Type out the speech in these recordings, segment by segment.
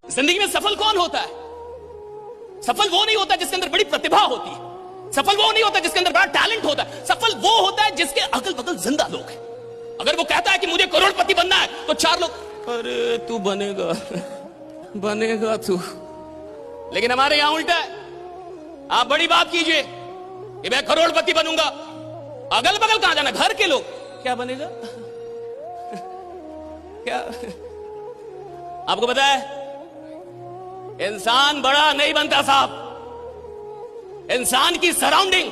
जिंदगी में सफल कौन होता है? सफल वो नहीं होता जिसके अंदर बड़ी प्रतिभा होती है। सफल वो नहीं होता जिसके अंदर बड़ा टैलेंट होता है। सफल वो होता है जिसके अगल बगल जिंदा लोग हैं। अगर वो कहता है कि मुझे करोड़पति बनना है, तो चार लोग, अरे तू बनेगा बनेगा तू। लेकिन हमारे यहां उल्टा है। आप बड़ी बात कीजिए कि मैं करोड़पति बनूंगा, अगल बगल कहां जाना, घर के लोग, क्या बनेगा क्या? आपको पता है, इंसान बड़ा नहीं बनता साहब, इंसान की सराउंडिंग,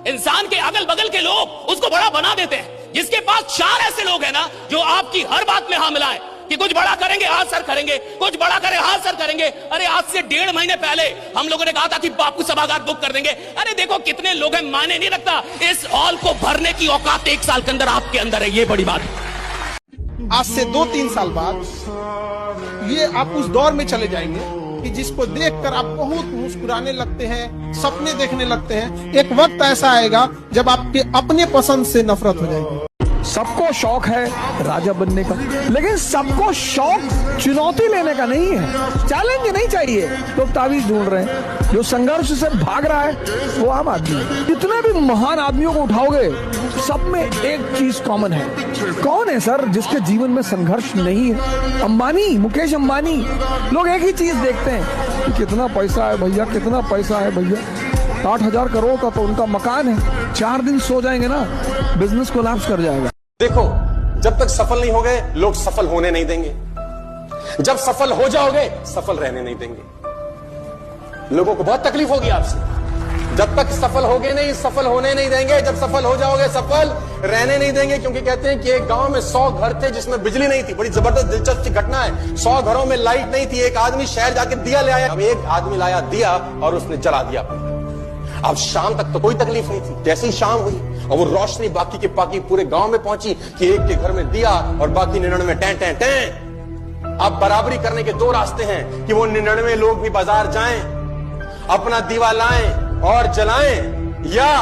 इंसान के अगल बगल के लोग उसको बड़ा बना देते हैं। जिसके पास चार ऐसे लोग हैं ना जो आपकी हर बात में हाँ मिलाएं कि कुछ बड़ा करेंगे, हाँ सर करेंगे, कुछ बड़ा करें, हाँ सर करेंगे। अरे आज से 1.5 महीने पहले हम लोगों ने कहा था कि बापू सभागार बुक कर देंगे। अरे देखो कितने लोग हैं, माने नहीं रखता। इस हॉल को भरने की औकात 1 साल के अंदर आपके अंदर है, ये बड़ी बात है। आज से 2-3 साल बाद ये आप उस दौर में चले जाएंगे कि जिसको देखकर आप बहुत मुस्कुराने लगते हैं, सपने देखने लगते हैं। एक वक्त ऐसा आएगा जब आपके अपने पसंद से नफरत हो जाएगी। सबको शौक है राजा बनने का, लेकिन सबको शौक चुनौती लेने का नहीं है। चैलेंज नहीं चाहिए। लोग तावीज ढूंढ रहे हैं। जो संघर्ष से भाग रहा है वो आम आदमी है। जितने भी महान आदमियों को उठाओगे, सब में एक चीज कॉमन है। कौन है सर जिसके जीवन में संघर्ष नहीं है? अंबानी, मुकेश अंबानी। लोग एक ही चीज देखते हैं कि कितना पैसा है भैया, कितना पैसा है भैया। 8,000 करोड़ का तो उनका मकान है। 4 दिन सो जाएंगे ना, बिजनेस कोलैप्स कर जाएगा। देखो, जब तक सफल नहीं हो गए, लोग सफल होने नहीं देंगे। जब सफल हो जाओगे, सफल रहने नहीं देंगे। लोगों को बहुत तकलीफ होगी आपसे। जब तक सफल होगे नहीं, सफल होने नहीं देंगे। जब सफल हो जाओगे, सफल रहने नहीं देंगे। क्योंकि कहते हैं कि एक गांव में 100 घर थे जिसमें बिजली नहीं थी। बड़ी जबरदस्त दिलचस्प घटना है। 100 घरों में लाइट नहीं थी। एक आदमी शहर जाके दिया ले आया। अब एक आदमी लाया दिया और उसने जला दिया। अब शाम तक तो कोई तकलीफ नहीं थी। जैसे ही शाम हुई और वो रोशनी बाकी के बाकी पूरे गांव में पहुंची कि एक के घर में दिया और बाकी 99 में टैं टैं टैं। अब बराबरी करने के 2 रास्ते हैं कि वो 99 लोग भी बाजार जाएं, अपना दीवा लाएं और जलाएं, या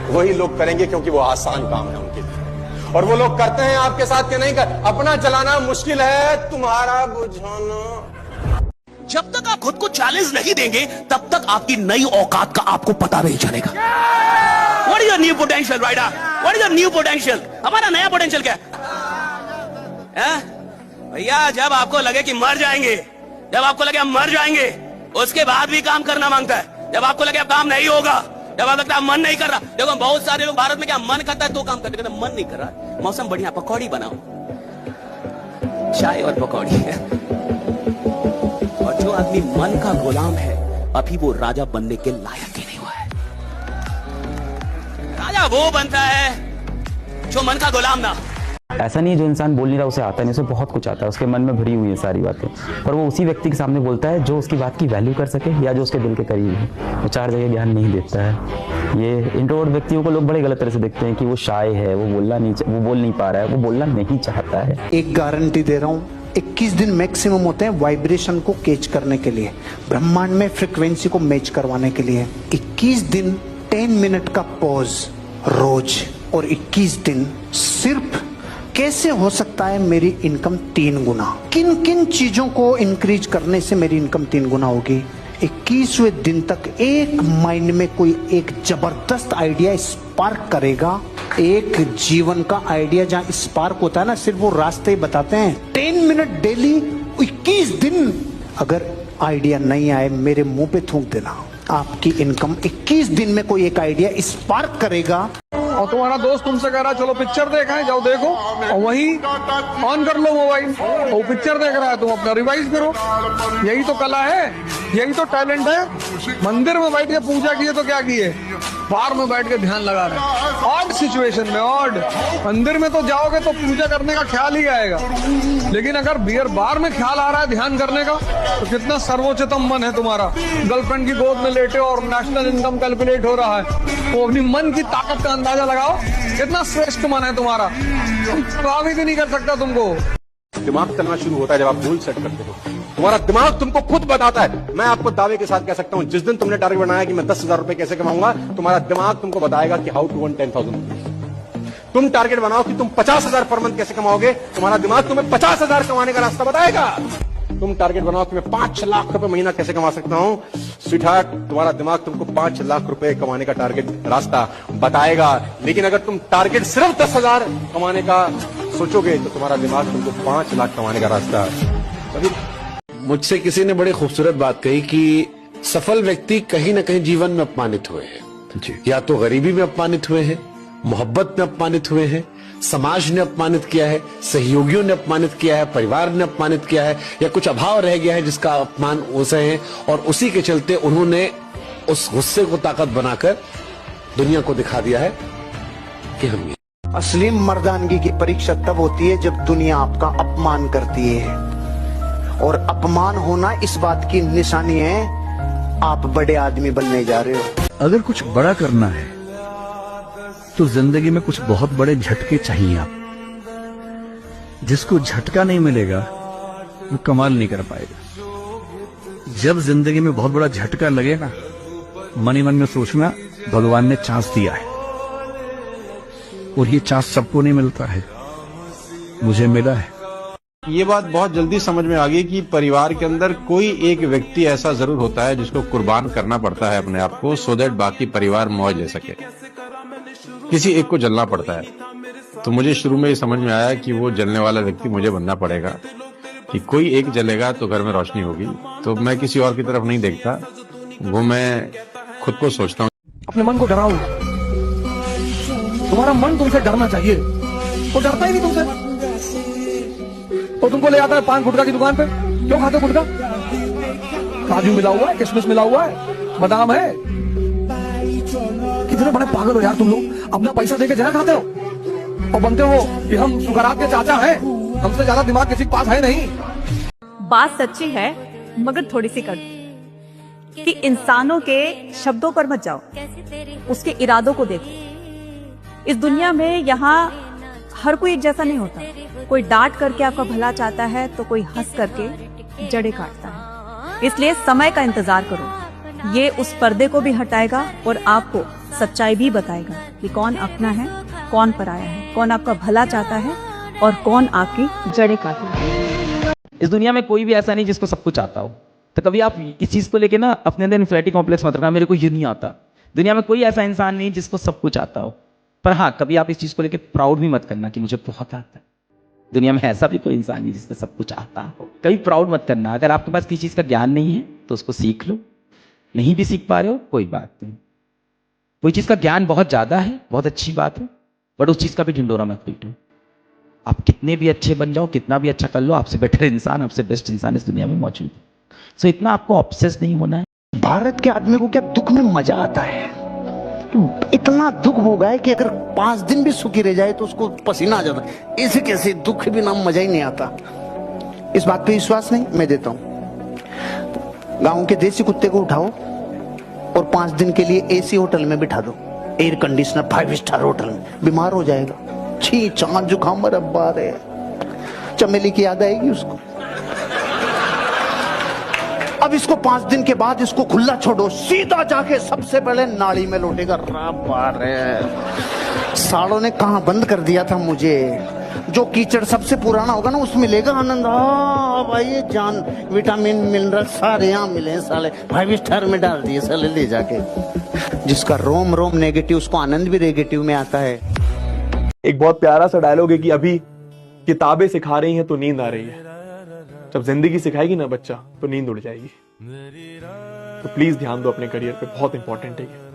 वही लोग करेंगे क्योंकि वो आसान काम है उनके लिए। और वो लोग करते हैं आपके साथ, कि नहीं कर। अपना जलाना मुश्किल है, तुम्हारा बुझाना। जब तक आप खुद को चैलेंज नहीं देंगे, तब तक आपकी नई औकात का आपको पता नहीं चलेगा। What is your new potential, right? What is your new potential? हमारा नया पोटेंशियल क्या है? भैया, जब आपको लगे कि मर जाएंगे, जब आपको लगे हम मर जाएंगे, उसके बाद भी काम करना मांगता है। जब आपको लगे अब काम नहीं होगा, जब आपको लगता है मन नहीं कर रहा। देखो, बहुत सारे लोग भारत में क्या मन करता है तो काम करते, कहते मन नहीं कर रहा, मौसम बढ़िया, पकौड़ी बनाओ, चाय और पकौड़ी। और जो आदमी मन का गुलाम है, अभी वो राजा बनने के लायक ही नहीं हुआ है। राजा वो बनता है जो मन का गुलाम ना। ऐसा नहीं है जो इंसान बोल नहीं रहा उसे आता नहीं, उसे बहुत कुछ आता है, उसके मन में भरी हुई है सारी बातें, पर वो उसी व्यक्ति के सामने बोलता है जो उसकी बात की वैल्यू कर सके या जो उसके दिल के करीब है। वो 4 जगह ज्ञान नहीं देता है। ये इंट्रोवर्ट व्यक्तियों को लोग बड़े गलत तरह से देखते हैं कि वो शाय है, वो बोल नहीं पा रहा है, वो बोलना नहीं चाहता है। एक गारंटी दे रहा हूँ, 21 दिन मैक्सिमम होते हैं वाइब्रेशन को कैच करने के लिए, ब्रह्मांड में फ्रीक्वेंसी को मैच करवाने के लिए। 21 दिन 10 मिनट का पॉज रोज, और 21 दिन सिर्फ कैसे हो सकता है मेरी इनकम 3 गुना, किन किन चीजों को इंक्रीज करने से मेरी इनकम 3 गुना होगी। 21वें दिन तक एक माइंड में कोई एक जबरदस्त आइडिया स्पार्क करेगा। एक जीवन का आइडिया जहां स्पार्क होता है ना, सिर्फ वो रास्ते बताते हैं। 10 मिनट डेली 21 दिन। अगर आइडिया नहीं आए, मेरे मुंह पे थूक देना। आपकी इनकम 21 दिन में कोई एक आइडिया स्पार्क करेगा। और तुम्हारा दोस्त तुमसे कह रहा है चलो पिक्चर देखें, जाओ देखो, और वही ऑन कर लो मोबाइल, वो पिक्चर देख रहा है, तुम अपना रिवाइज करो। यही तो कला है, यही तो टैलेंट है। मंदिर में बैठ के पूजा किए तो क्या किए, बार में बैठ के ध्यान लगा रहे। ऑड सिचुएशन में, ऑड मंदिर में तो जाओगे तो पूजा करने का ख्याल ही आएगा, लेकिन अगर बियर बार में ख्याल आ रहा है ध्यान करने का, तो कितना सर्वोच्चतम मन है तुम्हारा। गर्लफ्रेंड की गोद में लेटे और नेशनल इनकम कैलकुलेट हो रहा है, तो अपनी मन की ताकत का अंदाजा लगाओ, कितना श्रेष्ठ मन है तुम्हारा। काम ही नहीं कर सकता तुमको। दिमाग चलना शुरू होता है जब आप गोल सेट करते हो। तुम्हारा दिमाग तुमको खुद बताता है। मैं आपको दावे के साथ कह सकता हूं, जिस दिन तुमने टारगेट बनाया कि मैं 10,000 रुपए कैसे कमाऊंगा, तुम्हारा दिमाग तुमको बताएगा कि हाउ टू अर्न 10,000 रुपीज। तुम टारगेट बनाओ कि तुम 50,000 पर मंथ कैसे कमाओगे, तुम्हारा दिमाग तुम्हें 50,000 कमाने का रास्ता बताएगा। तुम टारगेट बनाओ कि मैं 5 लाख रुपए महीना कैसे कमा सकता हूं, स्वीटहार्ट तुम्हारा दिमाग तुमको 5 लाख रुपए कमाने का टारगेट रास्ता बताएगा। लेकिन अगर तुम टारगेट सिर्फ 10,000 कमाने का सोचोगे तो तुम्हारा दिमाग तुमको 5 लाख कमाने का रास्ता कभी। मुझसे किसी ने बड़ी खूबसूरत बात कही कि सफल व्यक्ति कहीं ना कहीं जीवन में अपमानित हुए हैं। या तो गरीबी में अपमानित हुए हैं, मोहब्बत में अपमानित हुए हैं, समाज ने अपमानित किया है, सहयोगियों ने अपमानित किया है, परिवार ने अपमानित किया है, या कुछ अभाव रह गया है जिसका अपमान उसे है, और उसी के चलते उन्होंने उस गुस्से को ताकत बनाकर दुनिया को दिखा दिया है कि हम ये। असली मर्दानगी की परीक्षा तब होती है जब दुनिया आपका अपमान करती है, और अपमान होना इस बात की निशानी है आप बड़े आदमी बनने जा रहे हो। अगर कुछ बड़ा करना है तो जिंदगी में कुछ बहुत बड़े झटके चाहिए। आप जिसको झटका नहीं मिलेगा वो कमाल नहीं कर पाएगा। जब जिंदगी में बहुत बड़ा झटका लगे ना, मन ही मन में सोचना भगवान ने चांस दिया है, और ये चांस सबको नहीं मिलता है, मुझे मिला है। ये बात बहुत जल्दी समझ में आ गई कि परिवार के अंदर कोई एक व्यक्ति ऐसा जरूर होता है जिसको कुर्बान करना पड़ता है अपने आप को, सो दैट बाकी परिवार मौज ले सके। किसी एक को जलना पड़ता है। तो मुझे शुरू में ये समझ में आया कि वो जलने वाला व्यक्ति मुझे बनना पड़ेगा, कि कोई एक जलेगा तो घर में रोशनी होगी। तो मैं किसी और की तरफ नहीं देखता, वो मैं खुद को सोचता हूँ। अपने मन को डराओ, तुम्हारा मन तुमसे डरना चाहिए, वो डरता ही नहीं तुमसे। तो तुमको ले आता है पान गुटखा की दुकान पे, क्यों खाते हो गुटखा? काजू मिला हुआ है, किशमिश मिला हुआ है, बादाम है। कितने बड़े पागल हो यार तुम लोग, अपना पैसा देके जहर खाते हो और बनते हो कि हम सुगरात के चाचा हैं, हमसे ज्यादा दिमाग किसी के पास है नहीं। बात सच्ची है मगर थोड़ी सी कड़वी, कि इंसानों के शब्दों पर मत जाओ, उसके इरादों को देखो। इस दुनिया में यहाँ हर कोई एक जैसा नहीं होता। कोई डांट करके आपका भला चाहता है तो कोई हंस करके जड़ें काटता है। इसलिए समय का इंतजार करो, ये उस पर्दे को भी हटाएगा और आपको सच्चाई भी बताएगा कि कौन अपना है, कौन पराया है, कौन आपका भला चाहता है और कौन आपकी जड़ें काटता है। इस दुनिया में कोई भी ऐसा नहीं जिसको सब कुछ आता हो। तो कभी आप इस चीज को लेके ना अपने अंदर इन्फिनिटी कॉम्प्लेक्स मत रखना, मेरे को ये नहीं आता। दुनिया में कोई ऐसा इंसान नहीं जिसको सब कुछ आता हो। पर हाँ, कभी आप इस चीज को लेके प्राउड भी मत करना कि मुझे बहुत आता है। दुनिया में ऐसा भी कोई इंसान नहीं जिसको सब कुछ आता हो। कभी प्राउड मत करना। अगर आपके पास किसी चीज का ज्ञान नहीं है तो उसको सीख लो, नहीं भी सीख पा रहे हो कोई बात नहीं। कोई चीज का ज्ञान बहुत ज्यादा है, बहुत अच्छी बात है, बट उस चीज का भी ढिंडोरा मत पीटो। आप कितने भी अच्छे बन जाओ, कितना भी अच्छा कर लो, आपसे बेटर इंसान, आपसे बेस्ट इंसान इस दुनिया में मौजूद है। सो इतना आपको ऑब्सेस नहीं होना है। भारत के आदमी को क्या दुख में मजा आता है? इतना दुख हो गया है कि अगर 5 दिन भी सुखी रह जाए तो उसको पसीना आ जाता है। ऐसे कैसे दुख भी ना, मजा ही नहीं आता। इस बात पे विश्वास नहीं? मैं देता हूं। गांव के देसी कुत्ते को उठाओ और 5 दिन के लिए एसी होटल में बिठा दो, एयर कंडीशनर 5 स्टार होटल में, बीमार हो जाएगा। छी, चांद जुकाम रब्बा रे, चमेली की याद आएगी उसको। अब इसको 5 दिन के बाद इसको खुला छोड़ो, सीधा जाके सबसे पहले नाली में लौटेगा। सालों ने कहां बंद कर दिया था मुझे। जो कीचड़ सबसे पुराना होगा ना उसमें लेगा आनंद। भाई ये जान, विटामिन मिनरल सारे यहाँ मिले साले, 5 स्टार में डाल दिए साले ले जाके। जिसका रोम रोम नेगेटिव, उसको आनंद भी नेगेटिव में आता है। एक बहुत प्यारा सा डायलॉग है कि अभी किताबें सिखा रही हैं तो नींद आ रही है, जब जिंदगी सिखाएगी ना बच्चा तो नींद उड़ जाएगी। तो प्लीज ध्यान दो अपने करियर पे, बहुत इंपॉर्टेंट है ये।